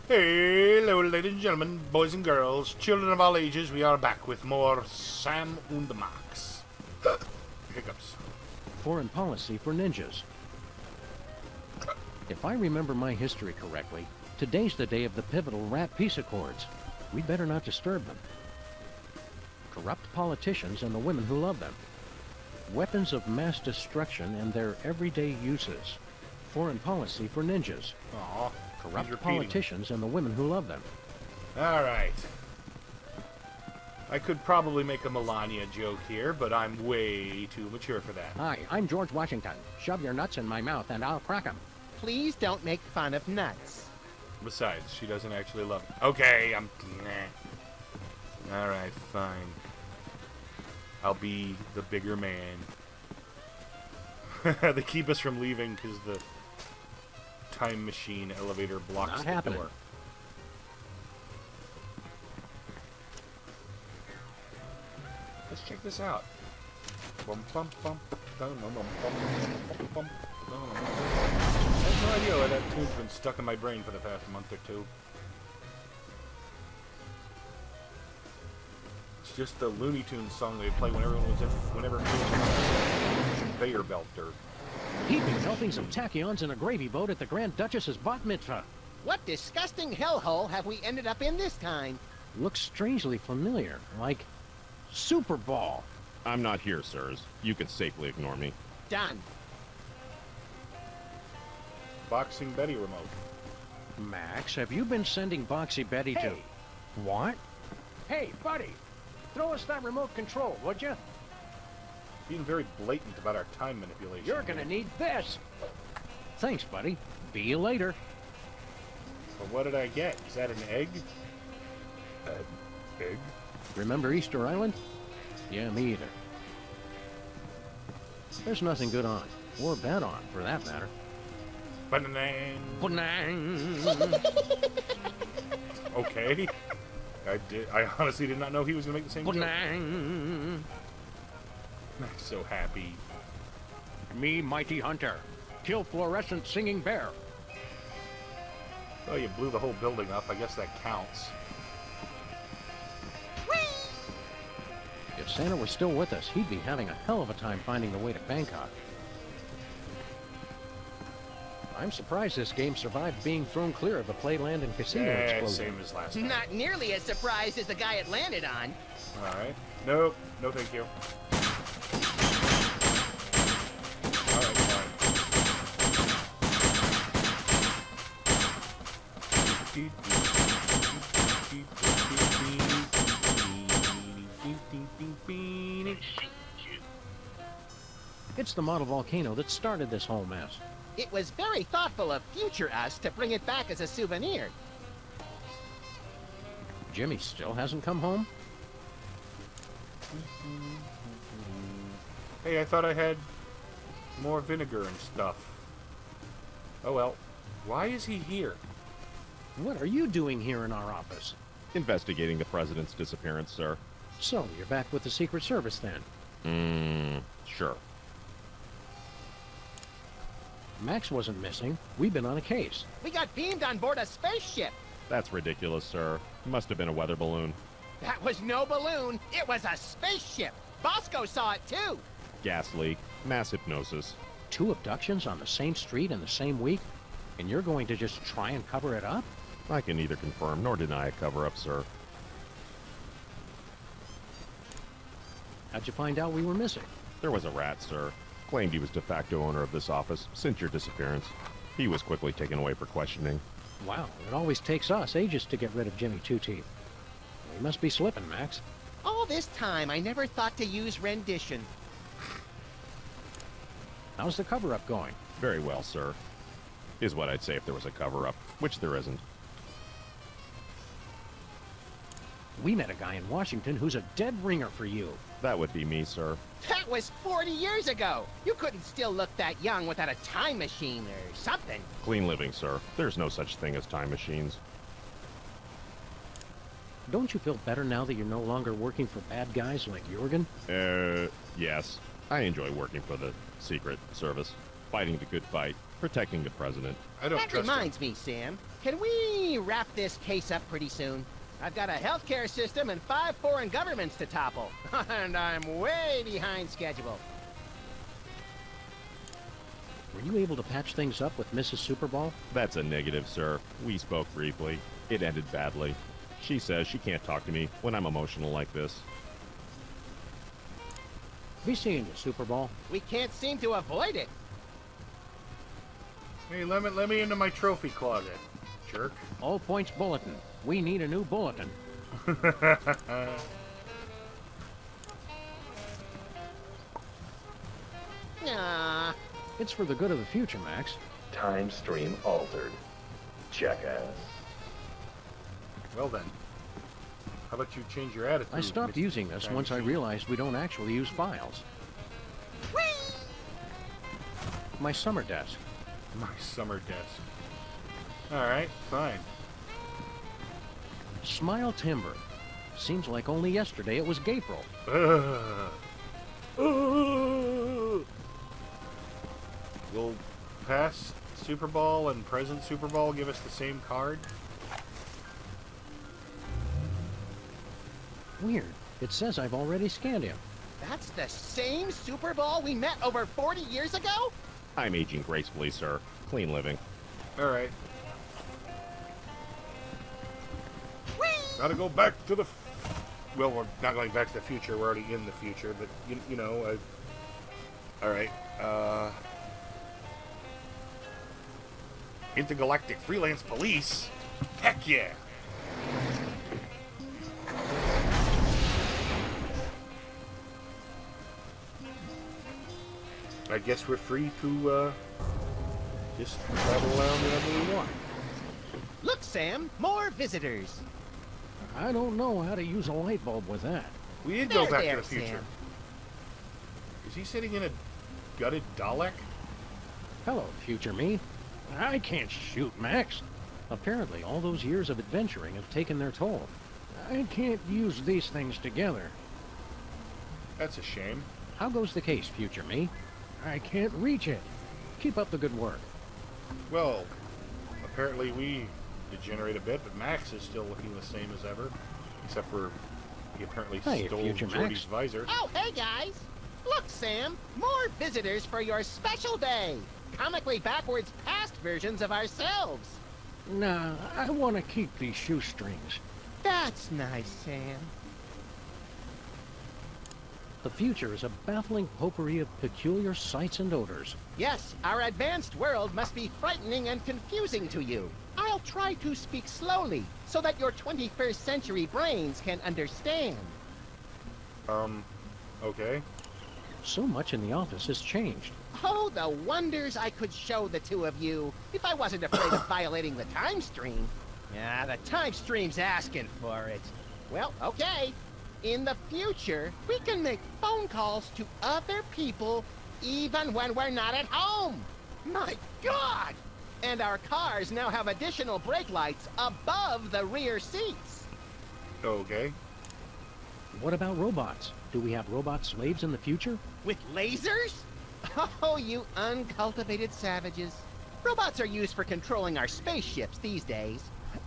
Hello, ladies and gentlemen, boys and girls, children of all ages. We are back with more Sam und Max. Hiccups. Foreign policy for ninjas. If I remember my history correctly, today's the day of the pivotal Rat Peace Accords. We'd better not disturb them. Corrupt politicians and the women who love them. Weapons of mass destruction and their everyday uses. Foreign policy for ninjas. Aw, Corrupt politicians and the women who love them. Alright. I could probably make a Melania joke here, but I'm way too mature for that. Hi, I'm George Washington. Shove your nuts in my mouth and I'll crack 'em. Please don't make fun of nuts. Besides, she doesn't actually love me. Okay, Alright, fine. I'll be the bigger man. They keep us from leaving because the time machine elevator blocks the door. Let's check this out. Bum, bum, bum, dum, dum, dum, bum, bum, bum, dum. I have no idea why that tune's been stuck in my brain for the past month or two. It's just the Looney Tunes song they'd play whenever it was conveyor belt dirt. Heaping helpings of tachyons in a gravy boat at the Grand Duchess's bat mitzvah. What disgusting hellhole have we ended up in this time? Looks strangely familiar, like Super Ball. I'm not here, sirs. You can safely ignore me. Done. Boxing Betty remote. Max, have you been sending Boxy Betty to... What? Hey, buddy! Throw us that remote control, would you? Being very blatant about our time manipulation. You're gonna need this! Thanks, buddy. See you later. Well, what did I get? Is that an egg? Egg? Remember Easter Island? Yeah, me either. There's nothing good on, or bad on, for that matter. Okay. I honestly did not know he was going to make the same joke. I'm so happy. Me, mighty hunter. Kill fluorescent singing bear. Oh, you blew the whole building up. I guess that counts. If Santa were still with us, he'd be having a hell of a time finding the way to Bangkok. I'm surprised this game survived being thrown clear of the Playland and Casino explosion. Same as last time. Not nearly as surprised as the guy it landed on. Alright. Nope. No thank you. Alright, fine. It's the model volcano that started this whole mess. It was very thoughtful of future us to bring it back as a souvenir. Jimmy still hasn't come home? Hey, I thought I had more vinegar and stuff. Oh well. Why is he here? What are you doing here in our office? Investigating the president's disappearance, sir. So, you're back with the Secret Service then? Sure. Max wasn't missing. We've been on a case. We got beamed on board a spaceship. That's ridiculous, sir. It must have been a weather balloon. That was no balloon. It was a spaceship. Bosco saw it too. Gas leak. Mass hypnosis. 2 abductions on the same street in the same week? And you're going to just try and cover it up? I can neither confirm nor deny a cover-up, sir. How'd you find out we were missing? There was a rat, sir. Claimed he was de facto owner of this office since your disappearance. He was quickly taken away for questioning. Wow, it always takes us ages to get rid of Jimmy Two-Teeth. We must be slipping, Max. All this time, I never thought to use rendition. How's the cover-up going? Very well, sir. Is what I'd say if there was a cover-up, which there isn't. We met a guy in Washington who's a dead ringer for you. That would be me, sir. That was 40 years ago. You couldn't still look that young without a time machine or something. Clean living, sir. There's no such thing as time machines. Don't you feel better now that you're no longer working for bad guys like Jorgen? Yes. I enjoy working for the Secret Service. Fighting the good fight. protecting the president. I don't That trust him. reminds me, Sam. Can we wrap this case up pretty soon? I've got a healthcare system and 5 foreign governments to topple. And I'm way behind schedule. Were you able to patch things up with Mrs. Superball? That's a negative, sir. We spoke briefly. It ended badly. She says she can't talk to me when I'm emotional like this. Be seeing you, Superball. We can't seem to avoid it. Hey, let me into my trophy closet, jerk. All points bulletin. We need a new bulletin. Nah. It's for the good of the future, Max. Time stream altered. Jackass. Well then, how about you change your attitude? I stopped Mr. using this Time once I Machine? realized we don't actually use files. My summer desk. My summer desk. Alright, fine. Smile timber. Seems like only yesterday it was Gapril. Will past Super Bowl and present Super Bowl give us the same card? Weird. It says I've already scanned him. That's the same Super Bowl we met over 40 years ago? I'm aging gracefully, sir. Clean living. Alright. Gotta go back to the... Well, we're not going back to the future. We're already in the future, but, you know... Alright, Intergalactic Freelance Police? Heck yeah! I guess we're free to, just travel around whenever we want. Look, Sam, more visitors. I don't know how to use a light bulb with that. We did go back There, to the future. Sam. Is he sitting in a gutted Dalek? Hello, future me. I can't shoot, Max. Apparently, all those years of adventuring have taken their toll. I can't use these things together. That's a shame. How goes the case, future me? I can't reach it. Keep up the good work. Well, apparently we degenerate a bit, but Max is still looking the same as ever. Except for he apparently Hey, stole future Jordy's Max. visor. Oh, hey, guys. Look, Sam, more visitors for your special day. Comically backwards past versions of ourselves. Nah, I want to keep these shoestrings. That's nice, Sam. The future is a baffling potpourri of peculiar sights and odors. Yes, our advanced world must be frightening and confusing to you. I'll try to speak slowly so that your 21st century brains can understand. Okay. So much in the office has changed. Oh, the wonders I could show the two of you if I wasn't afraid of violating the time stream. Yeah, the time stream's asking for it. Well, okay. In the future, we can make phone calls to other people even when we're not at home. My God! And our cars now have additional brake lights above the rear seats. Okay. What about robots? Do we have robot slaves in the future? With lasers? Oh, you uncultivated savages. Robots are used for controlling our spaceships these days.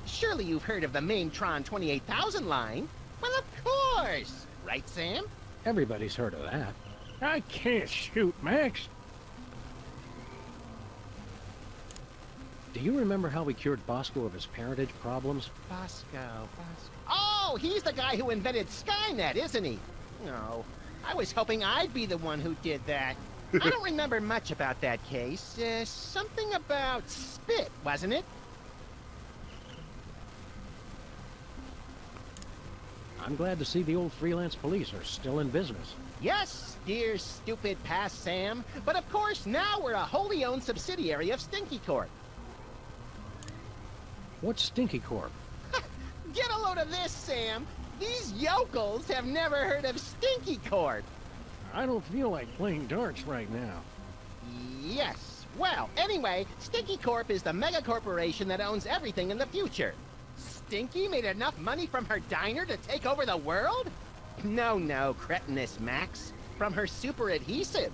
Surely you've heard of the Maintron 28,000 line? Well, of course! Right, Sam? Everybody's heard of that. I can't shoot, Max. Do you remember how we cured Bosco of his parentage problems? Bosco. Oh, he's the guy who invented Skynet, isn't he? No, I was hoping I'd be the one who did that. I don't remember much about that case. Something about spit, wasn't it? I'm glad to see the old freelance police are still in business. Yes, dear stupid past Sam. But of course, now we're a wholly owned subsidiary of Stinky Corp. What's Stinky Corp? Get a load of this, Sam. These yokels have never heard of Stinky Corp. I don't feel like playing darts right now. Yes. Well, anyway, Stinky Corp is the mega corporation that owns everything in the future. Stinky made enough money from her diner to take over the world? No, cretinous Max. From her super adhesive.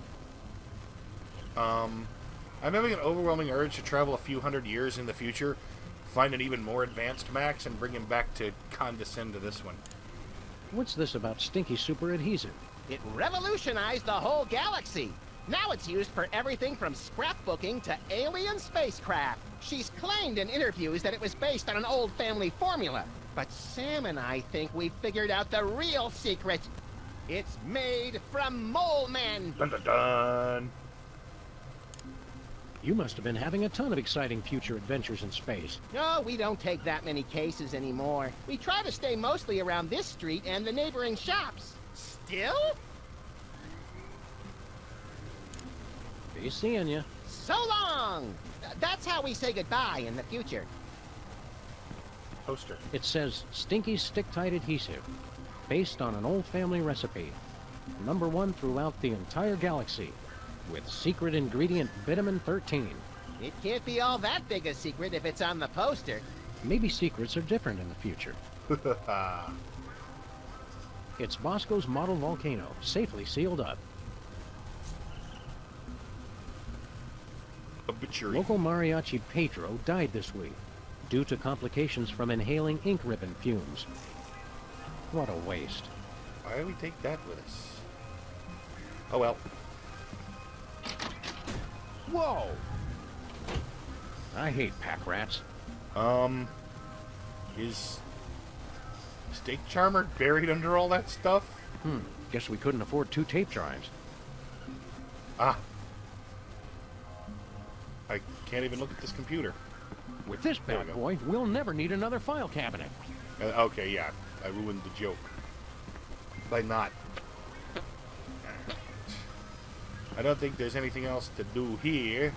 I'm having an overwhelming urge to travel a few hundred years in the future, find an even more advanced Max, and bring him back to condescend to this one. What's this about stinky super adhesive? It revolutionized the whole galaxy. Now it's used for everything from scrapbooking to alien spacecraft. She's claimed in interviews that it was based on an old family formula. But Sam and I think we figured out the real secret. It's made from mole men. Dun dun dun! You must have been having a ton of exciting future adventures in space. No, we don't take that many cases anymore. We try to stay mostly around this street and the neighboring shops. Still? Be seeing ya. So long! That's how we say goodbye in the future. Poster. It says Stinky Stick-Tight Adhesive, based on an old family recipe. #1 throughout the entire galaxy, with secret ingredient vitamin 13. It can't be all that big a secret if it's on the poster. Maybe secrets are different in the future. It's Bosco's model volcano, safely sealed up. Obituary. Local mariachi Pedro died this week due to complications from inhaling ink ribbon fumes. What a waste. Why do we take that with us? Oh well. Whoa! I hate pack rats. Is Steak Charmer buried under all that stuff? Guess we couldn't afford 2 tape drives. Ah. I can't even look at this computer. With this There we bad go. boy, we'll never need another file cabinet. Okay, yeah. I ruined the joke. By not. I don't think there's anything else to do here.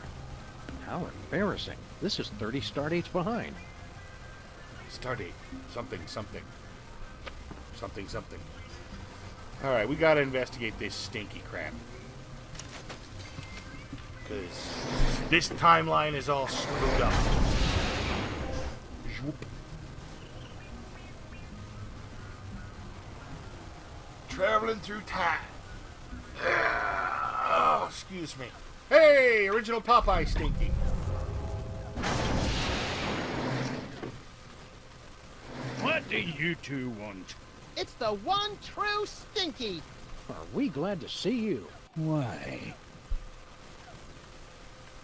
How embarrassing. This is 30 stardates behind. Stardate. Something, something. Something, something. Alright, we gotta investigate this stinky crap. Because this timeline is all screwed up. Zhoop. Traveling through time. Oh, excuse me. Hey, original Popeye Stinky. What do you two want? It's the one true Stinky. Are we glad to see you? Why?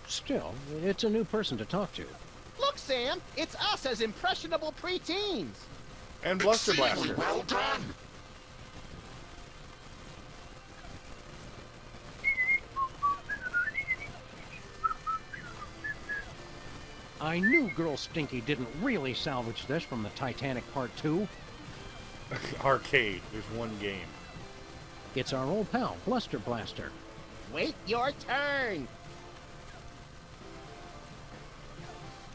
Still, it's a new person to talk to. Look, Sam, it's us as impressionable preteens. And Bluster Blaster. Well done! I knew Girl Stinky didn't really salvage this from the Titanic Part 2. Arcade. There's one game. It's our old pal, Bluster Blaster. Wait your turn.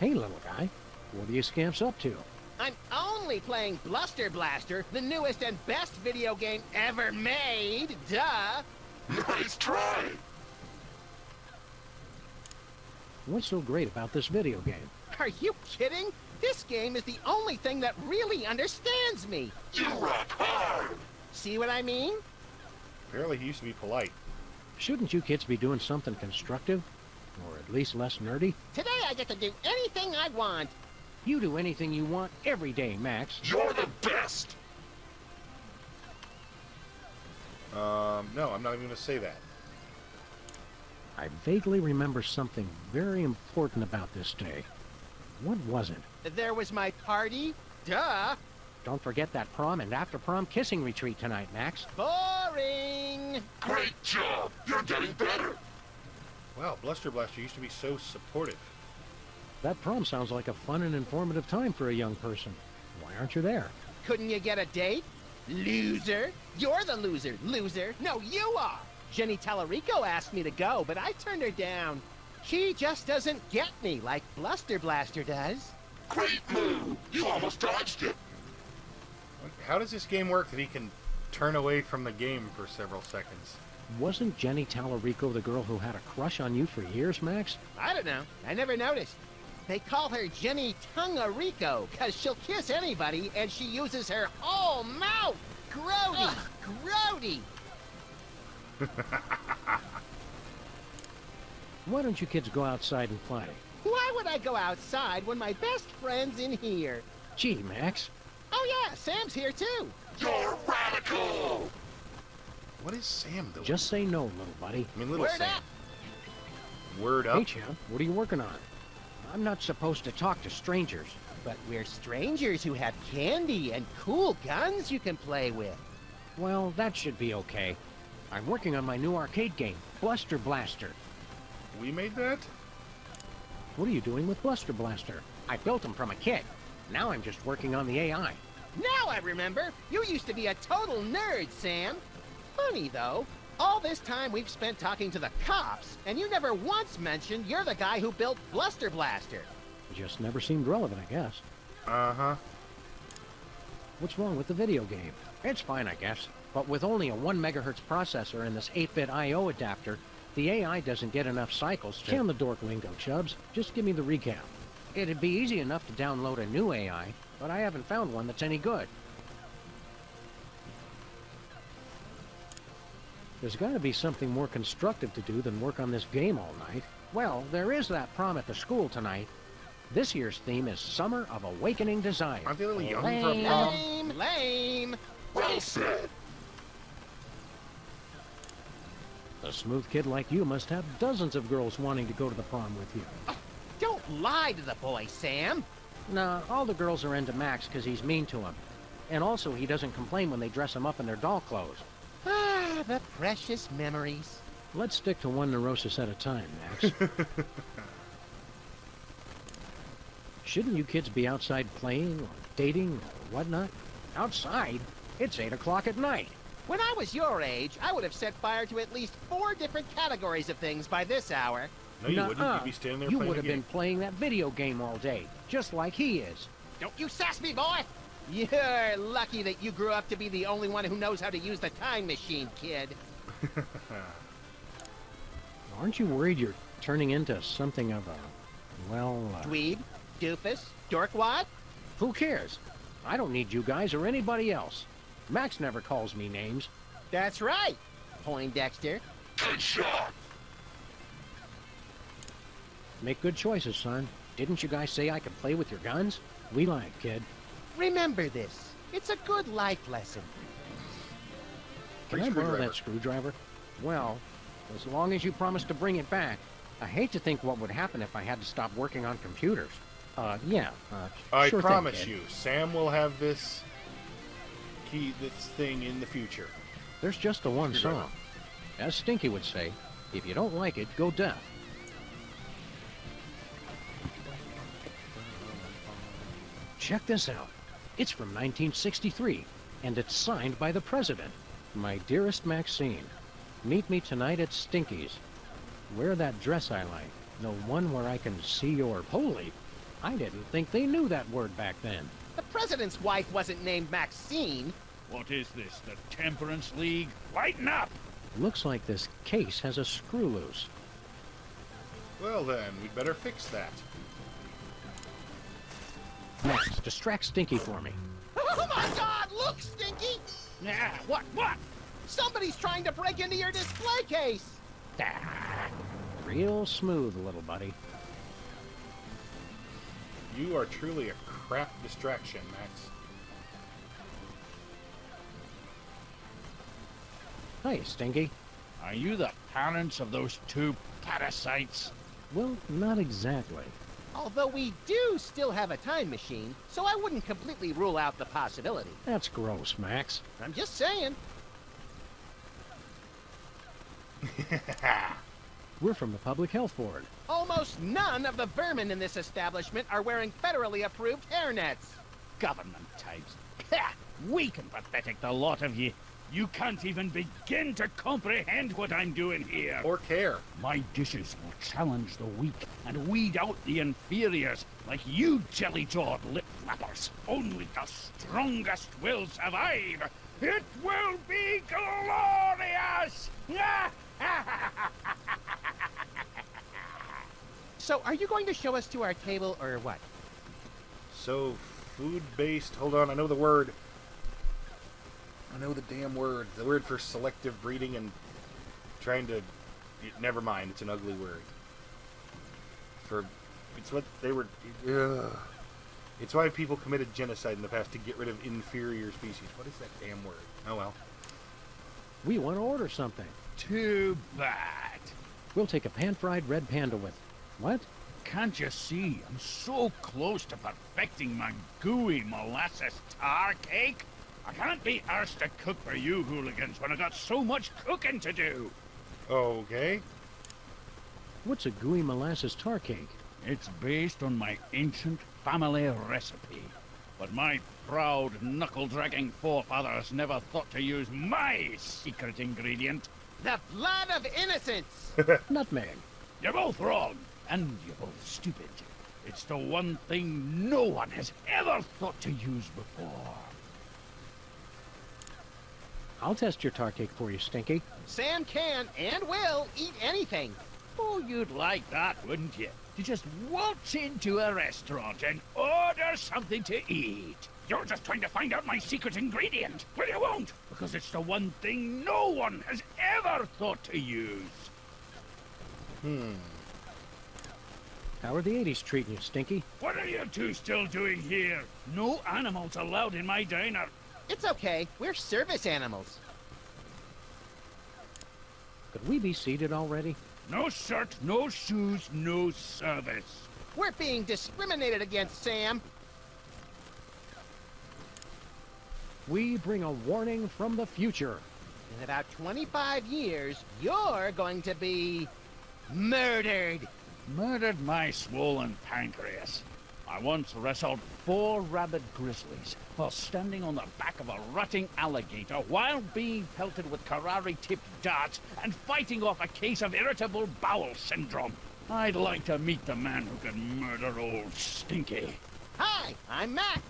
Hey, little guy. What are you scamps up to? I'm only playing Bluster Blaster, the newest and best video game ever made. Duh. Nice try! What's so great about this video game? Are you kidding? This game is the only thing that really understands me. You rock hard! See what I mean? Apparently he used to be polite. Shouldn't you kids be doing something constructive? Or at least less nerdy? Today I get to do anything I want. You do anything you want every day, Max. You're the best! No, I'm not even going to say that. I vaguely remember something very important about this day. What was it? There was my party. Duh. Don't forget that prom and after-prom kissing retreat tonight, Max. Boring. Great job! You're getting better! Wow, Bluster Blaster used to be so supportive. That prom sounds like a fun and informative time for a young person. Why aren't you there? Couldn't you get a date? Loser. You're the loser. Loser. No, you are. Jenny Tallarico asked me to go, but I turned her down. She just doesn't get me like Bluster Blaster does. Great move! You almost dodged it! How does this game work that he can turn away from the game for several seconds? Wasn't Jenny Tallarico the girl who had a crush on you for years, Max? I don't know. I never noticed. They call her Jenny Tungarico because she'll kiss anybody and she uses her whole mouth. Grody. Ugh, grody. Why don't you kids go outside and play? Why would I go outside when my best friend's in here? Gee, Max. Oh yeah, Sam's here too. You're radical! What is Sam doing? Just say no, little buddy. I mean, little Word Sam. up. Word up. Hey, champ, what are you working on? I'm not supposed to talk to strangers. But we're strangers who have candy and cool guns you can play with. Well, that should be okay. I'm working on my new arcade game, Bluster Blaster. We made that? What are you doing with Bluster Blaster? I built him from a kit. Now I'm just working on the AI. Now I remember. You used to be a total nerd, Sam. Funny, though. All this time we've spent talking to the cops, and you never once mentioned you're the guy who built Bluster Blaster. Just never seemed relevant, I guess. Uh-huh. What's wrong with the video game? It's fine, I guess. But with only a 1 megahertz processor and this 8-bit I.O. adapter, the AI doesn't get enough cycles to... Can the dork lingo, Chubbs. Just give me the recap. It'd be easy enough to download a new AI, but I haven't found one that's any good. There's got to be something more constructive to do than work on this game all night. Well, there is that prom at the school tonight. This year's theme is Summer of Awakening Desire. Aren't they a little young for a Lame. prom? Lame, lame. Well said. A smooth kid like you must have dozens of girls wanting to go to the prom with you. Don't lie to the boy, Sam. Nah, all the girls are into Max because he's mean to them. And also, he doesn't complain when they dress him up in their doll clothes. Ah, the precious memories. Let's stick to one neurosis at a time, Max. Shouldn't you kids be outside playing or dating or whatnot? Outside? It's 8 o'clock at night. When I was your age, I would have set fire to at least 4 different categories of things by this hour. No, you wouldn't. Nuh-uh. You'd be standing there You playing would the have game. been playing that video game all day, just like he is. Don't you sass me, boy! You're lucky that you grew up to be the only one who knows how to use the time machine, kid. Aren't you worried you're turning into something of a, well, Dweeb, doofus, dorkwad? who cares? I don't need you guys or anybody else. Max never calls me names. That's right, Poindexter. Good shot. Make good choices, son. Didn't you guys say I could play with your guns? We lied, kid. Remember this. It's a good life lesson. Can Free I borrow screwdriver. that screwdriver? Well, as long as you promise to bring it back. I hate to think what would happen if I had to stop working on computers. Yeah, I sure thing, promise kid. you, Sam will have this thing in the future. There's just the one Screwdriver. song. As Stinky would say, if you don't like it, go deaf. Check this out. It's from 1963, and it's signed by the president. My dearest Maxine, meet me tonight at Stinky's. Wear that dress I like, the one where I can see your... Holy! I didn't think they knew that word back then. The president's wife wasn't named Maxine. What is this, the Temperance League? Lighten up! Looks like this case has a screw loose. Well then, we'd better fix that. Max, distract Stinky for me. Oh my God! Look, Stinky! Yeah, what? Somebody's trying to break into your display case. Ah, real smooth, little buddy. You are truly a crap distraction, Max. Hey, Stinky. Are you the parents of those 2 parasites? Well, not exactly. Although we do still have a time machine, so I wouldn't completely rule out the possibility. That's gross, Max. I'm just saying. We're from the Public Health Board. Almost none of the vermin in this establishment are wearing federally approved hairnets. Government types. Pah! Weak and pathetic, the lot of ye. You can't even begin to comprehend what I'm doing here. Or care. My dishes will challenge the weak and weed out the inferiors like you jelly-jawed lip-flappers. Only the strongest will survive. It will be glorious! So, are you going to show us to our table, or what? So, food-based... Hold on, I know the word. I know the damn word. The word for selective breeding and trying to... Never mind, it's an ugly word. for... It's what they were... Ugh. It's why people committed genocide in the past, to get rid of inferior species. What is that damn word? Oh well. We want to order something. Too bad. We'll take a pan-fried red panda with... What? Can't you see? I'm so close to perfecting my gooey molasses tar cake. I can't be arsed to cook for you hooligans when I got so much cooking to do. Okay. What's a gooey molasses tar cake? It's based on my ancient family recipe. But my proud, knuckle-dragging forefathers never thought to use my secret ingredient. The blood of innocence! Nutmeg. You're both wrong, and you're both stupid. It's the one thing no one has ever thought to use before. I'll test your tar cake for you, Stinky. Sam can and will eat anything. Oh, you'd like that, wouldn't you? To just waltz into a restaurant and order something to eat. You're just trying to find out my secret ingredient. Well, you won't, because it's the one thing no one has ever thought to use. How are the 80s treating you, Stinky? What are you two still doing here? No animals allowed in my diner. It's okay. We're service animals. Could we be seated already? No shirt, no shoes, no service. We're being discriminated against, Sam. We bring a warning from the future. In about 25 years, you're going to be murdered. Murdered my swollen pancreas. I once wrestled 4 rabid grizzlies while standing on the back of a rutting alligator while being pelted with karate-tipped darts and fighting off a case of irritable bowel syndrome. I'd like to meet the man who can murder old Stinky. Hi, I'm Max.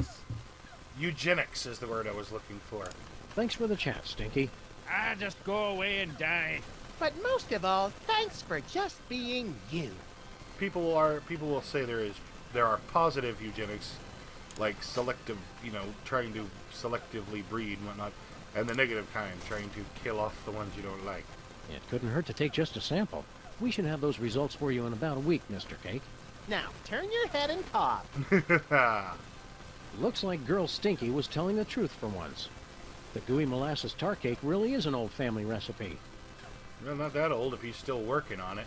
Eugenics is the word I was looking for. Thanks for the chat, Stinky. Just go away and die. But most of all, thanks for just being you. People will say there are positive eugenics, like selective, trying to selectively breed and whatnot, and the negative kind, trying to kill off the ones you don't like. It couldn't hurt to take just a sample. We should have those results for you in about a week, Mr. Cake. Now, turn your head and cough. Looks like Girl Stinky was telling the truth for once. The gooey molasses tar cake really is an old family recipe. Well, not that old if he's still working on it.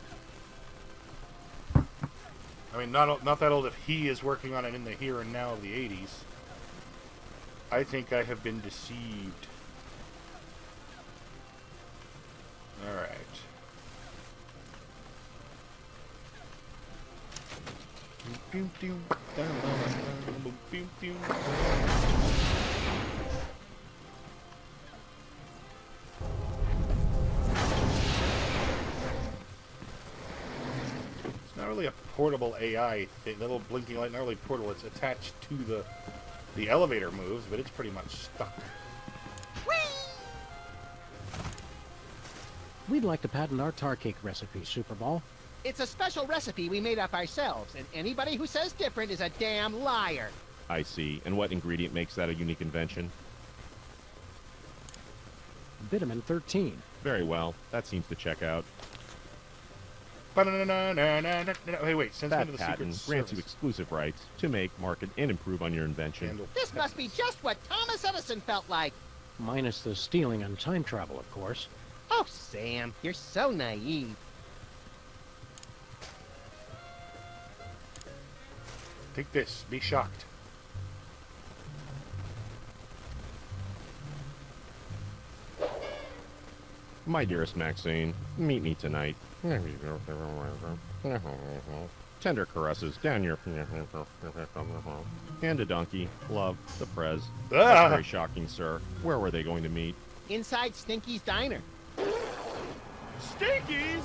I mean, not that old if he is working on it in the here and now of the 80s. I think I have been deceived. Alright. It's not really a portable AI thing. That little blinking light, not really portable. It's attached to the elevator moves, but it's pretty much stuck. We'd like to patent our tar cake recipe, Superball. It's a special recipe we made up ourselves, and anybody who says different is a damn liar. I see. And what ingredient makes that a unique invention? Vitamin 13. Very well. That seems to check out. Hey, wait. Send me That to the patent Secret grants you Service. exclusive rights to make, market, and improve on your invention. Handle This must be just what Thomas Edison felt like. Minus the stealing and time travel, of course. Oh, Sam, you're so naive. Take this. Be shocked. My dearest Maxine, meet me tonight. Tender caresses down your... And a donkey. Love, the Prez. That's very shocking, sir. Where were they going to meet? Inside Stinky's diner. Stinkies!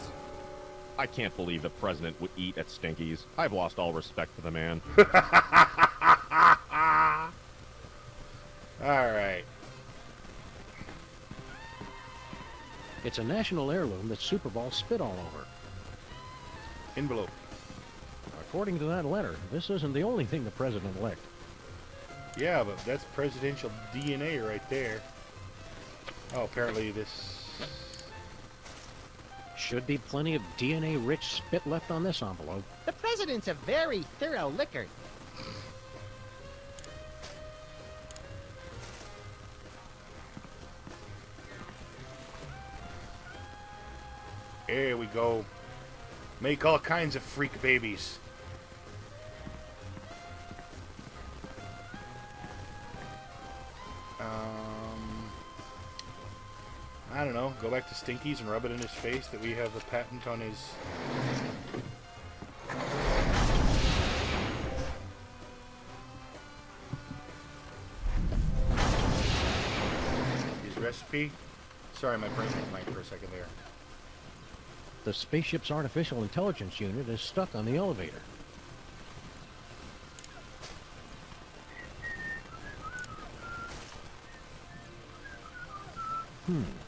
I can't believe the president would eat at Stinky's. I've lost all respect for the man. Alright. It's a national heirloom that Superball spit all over. Envelope. According to that letter, this isn't the only thing the president licked. Yeah, but that's presidential DNA right there. Oh, apparently this... Should be plenty of DNA-rich spit left on this envelope. The president's a very thorough licker. Here we go. Make all kinds of freak babies. I don't know. Go back to Stinky's and rub it in his face that we have a patent on his... his recipe. Sorry, my brain went blank for a second there. The spaceship's artificial intelligence unit is stuck on the elevator.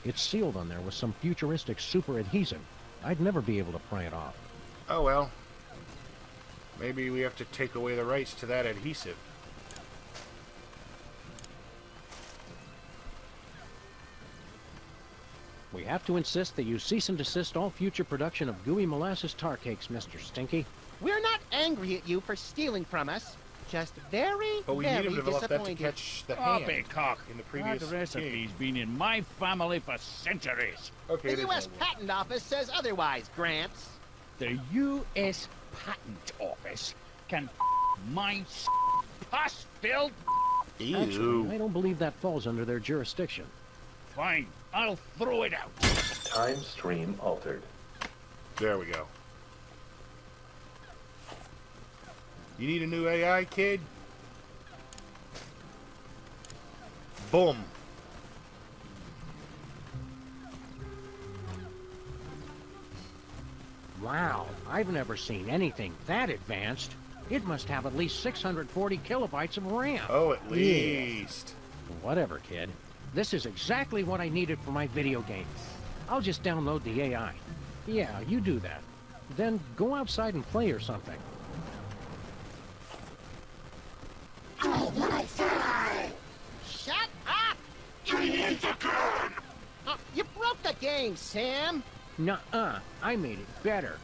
It's sealed on there with some futuristic super adhesive. I'd never be able to pry it off. Oh well. Maybe we have to take away the rights to that adhesive. We have to insist that you cease and desist all future production of gooey molasses tar cakes, Mr. Stinky. We're not angry at you for stealing from us. Just very, But we need very him to develop that to disappointed. catch the hand Poppycock. in the previous That recipe's game. been in my family for centuries. Okay, The it is U.S. no Patent Office says otherwise, Gramps. The U.S. Patent Office can my pus-filled. Ew. Actually, I don't believe that falls under their jurisdiction. Fine, I'll throw it out. Time stream altered. There we go. You need a new AI, kid? Boom. Wow, I've never seen anything that advanced. It must have at least 640 kilobytes of RAM. Oh, at least. Whatever, kid. This is exactly what I needed for my video game. I'll just download the AI. Yeah, you do that. Then go outside and play or something. Shut up! Oh, you broke the game, Sam. Nuh-uh, I made it better.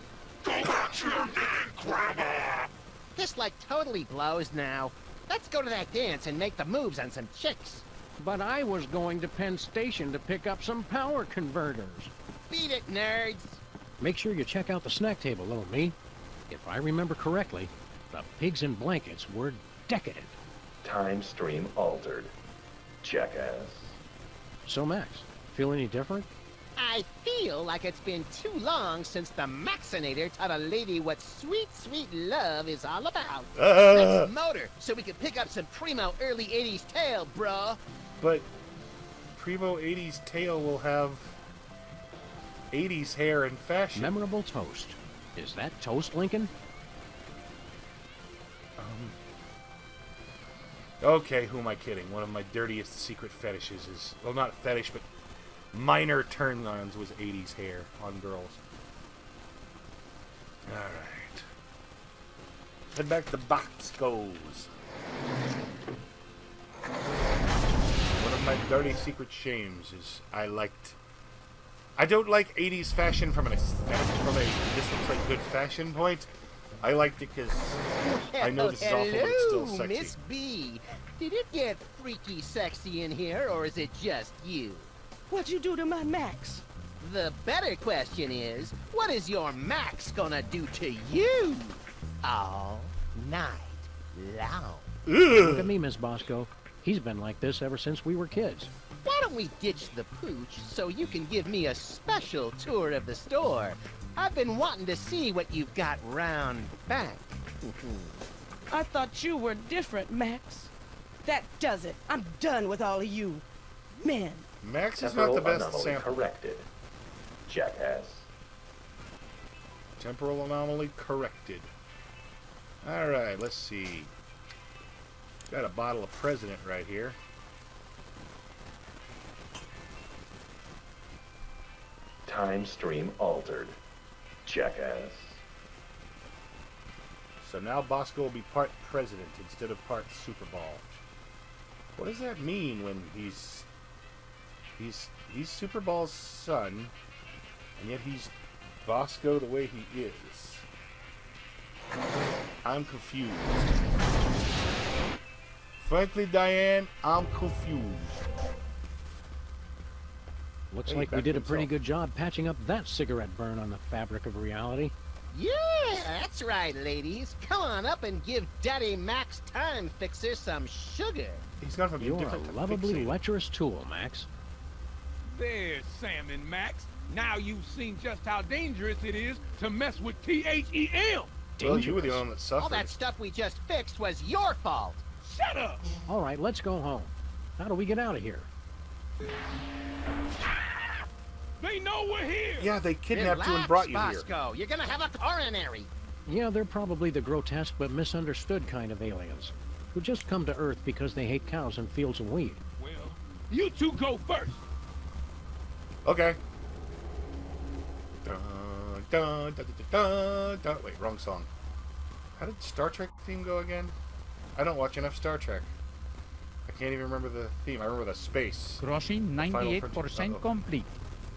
This like totally blows now. Let's go to that dance and make the moves on some chicks. But I was going to Penn Station to pick up some power converters. Beat it, nerds. Make sure you check out the snack table, little me. If I remember correctly, the pigs in blankets were decadent. Time stream altered. Jackass. So, Max, feel any different? I feel like it's been too long since the Maxinator taught a lady what sweet, sweet love is all about. Let's motor so we can pick up some primo early 80s tail, bruh. But Primo 80s tail will have 80s hair and fashion. Memorable toast. Is that toast, Lincoln? Okay, who am I kidding? One of my dirtiest secret fetishes is... Well, not fetish, but minor turn-ons was 80s hair on girls. Alright. Head back to box goes. One of my dirty secret shames is I don't like 80s fashion from an aesthetic, from a this looks like good fashion point. I liked it because I know this is awful, but it's still sexy. Miss B. Did it get freaky sexy in here, or is it just you? What'd you do to my Max? The better question is, what is your Max gonna do to you? All night long. Look at me, Miss Bosco. He's been like this ever since we were kids. Why don't we ditch the pooch so you can give me a special tour of the store? I've been wanting to see what you've got round back. I thought you were different, Max. That does it. I'm done with all of you. Men. Max is not the best anomaly sample. corrected. Jackass. Temporal anomaly corrected. Alright, let's see. Got a bottle of President right here. Time stream altered. Jackass. So now Bosco will be part President instead of part Super Ball. What does that mean when he's Super Ball's son, and yet he's Bosco the way he is. I'm confused. Frankly, Diane, I'm confused. Looks Hey, like we back did to a pretty himself. good job patching up that cigarette burn on the fabric of reality. Yeah, that's right, ladies. Come on up and give Daddy Max Time Fixer some sugar. He's gone from You're a indifferent to lovably fixated. lecherous tool, Max. There's Sam and Max. Now you've seen just how dangerous it is to mess with THEM. Well, you were the one that suffered. All that stuff we just fixed was your fault. Shut up! All right, let's go home. How do we get out of here? They know we're here! Yeah, they kidnapped you and Relax, brought you here. Bosco. You're gonna have a coronary. Yeah, they're probably the grotesque but misunderstood kind of aliens who just come to Earth because they hate cows and fields of wheat. Well, you two go first. Okay. Dun, dun, dun, dun, dun, dun. Wait, wrong song. How did Star Trek theme go again? I don't watch enough Star Trek. I can't even remember the theme. I remember the space. Crossing Final 98% Frontier. complete.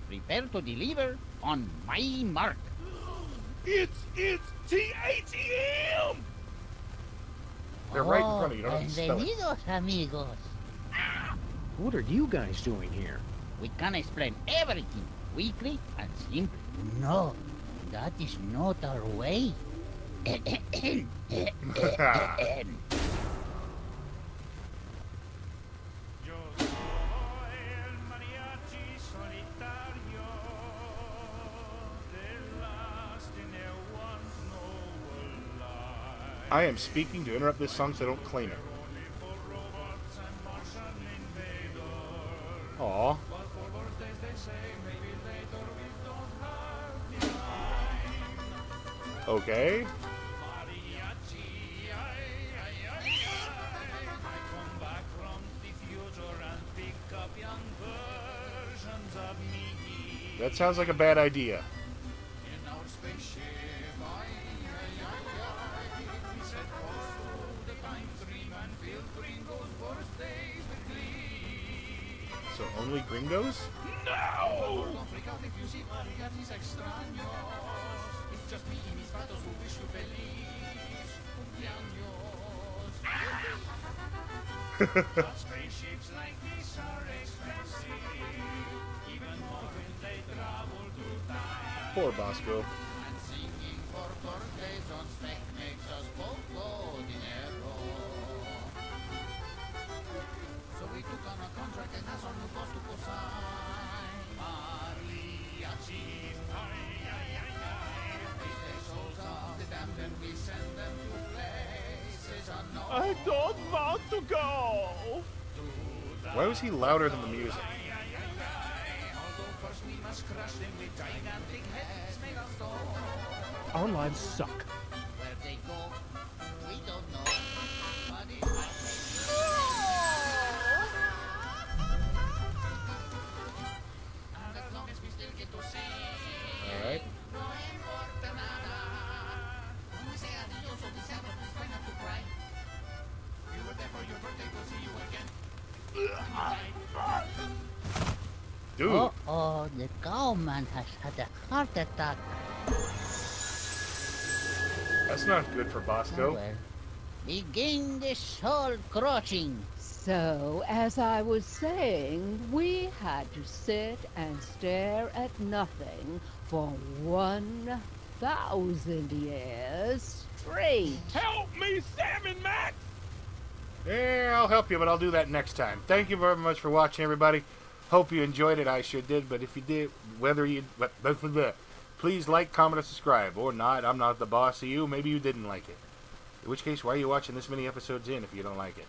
Prepare to deliver on my mark. It's THEM! They're right in front of you. You don't have to spell it. Bienvenidos, amigos. What are you guys doing here? We can explain everything quickly and simply. No, that is not our way. I am speaking to interrupt this song so I don't claim it. Aw. Okay. That sounds like a bad idea. So only gringos? No! Spaceships like this are expensive, even more when they travel through time. Poor Bosco. And singing for birthdays on spec makes us both go dinero. So we took on a contract and that's our new boss to sign. Mariachis, ay, ay, ay, ay. They take souls of the damned and we send them to places unknown. I don't want to go! Why was he louder than the music? Although first we must crush them with gigantic heads made of stone. Our lives suck. Where they go, we don't know. But it happens. And as long as we still get to see, Alright. no importa nada. When we say adios on the Sabbath, please try not to cry. We were there for your birthday, we'll see you again. Dude. Oh, the cowman has had a heart attack. That's not good for Oh, Bosco. well. Begin the soul crushing. So, as I was saying, we had to sit and stare at nothing for 1,000 years straight. Help me, Sam and Max! Yeah, I'll help you, but I'll do that next time. Thank you very much for watching, everybody. Hope you enjoyed it. I sure did. But if you did, please like, comment, and subscribe. Or not. I'm not the boss of you. Maybe you didn't like it. In which case, why are you watching this many episodes in if you don't like it?